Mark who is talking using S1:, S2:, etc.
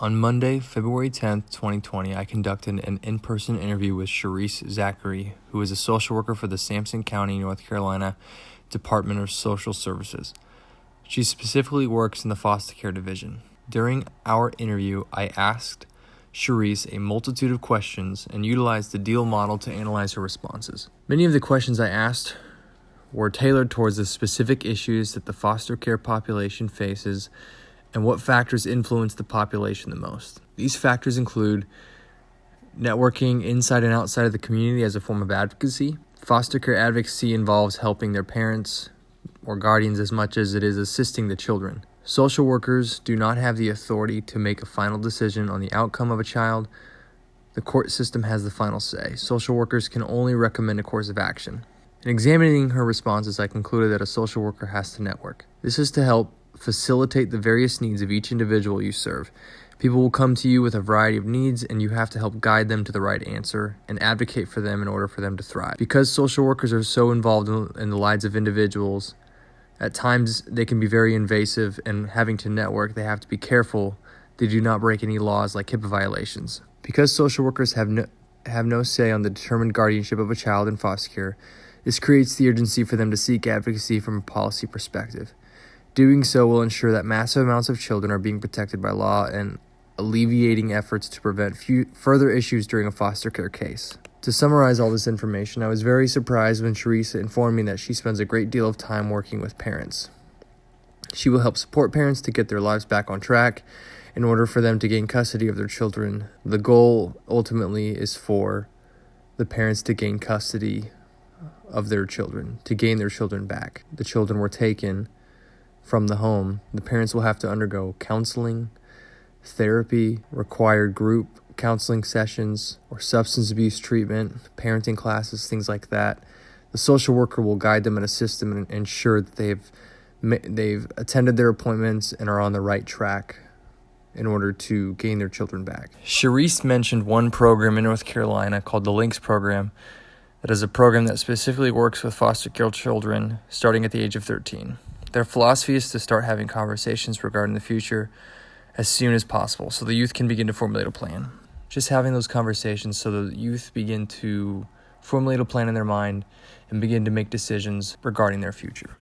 S1: On Monday, February 10th, 2020, I conducted an in-person interview with Sharice Zachary, who is a social worker for the Sampson County, North Carolina Department of Social Services. She specifically works in the foster care division. During our interview, I asked Sharice a multitude of questions and utilized the DEAL model to analyze her responses. Many of the questions I asked were tailored towards the specific issues that the foster care population faces and what factors influence the population the most. These factors include networking inside and outside of the community as a form of advocacy. Foster care advocacy involves helping their parents or guardians as much as it is assisting the children. Social workers do not have the authority to make a final decision on the outcome of a child. The court system has the final say. Social workers can only recommend a course of action. In examining her responses, I concluded that a social worker has to network. This is to help facilitate the various needs of each individual you serve. People will come to you with a variety of needs, and you have to help guide them to the right answer and advocate for them in order for them to thrive. Because social workers are so involved in the lives of individuals, at times they can be very invasive, and having to network, they have to be careful they do not break any laws like HIPAA violations. Because social workers have no say on the determined guardianship of a child in foster care, this creates the urgency for them to seek advocacy from a policy perspective. Doing so will ensure that massive amounts of children are being protected by law and alleviating efforts to prevent further issues during a foster care case. To summarize all this information, I was very surprised when Sharice informed me that she spends a great deal of time working with parents. She will help support parents to get their lives back on track in order for them to gain custody of their children. The goal ultimately is for the parents to gain custody of their children, to gain their children back. The children were taken from the home. The parents will have to undergo counseling, therapy, required group counseling sessions, or substance abuse treatment, parenting classes, things like that. The social worker will guide them and assist them and ensure that they've attended their appointments and are on the right track in order to gain their children back. Sharice mentioned one program in North Carolina called the Links Program. That is a program that specifically works with foster care children starting at the age of 13. Their philosophy is to start having conversations regarding the future as soon as possible so the youth can begin to formulate a plan. Just having those conversations so the youth begin to formulate a plan in their mind and begin to make decisions regarding their future.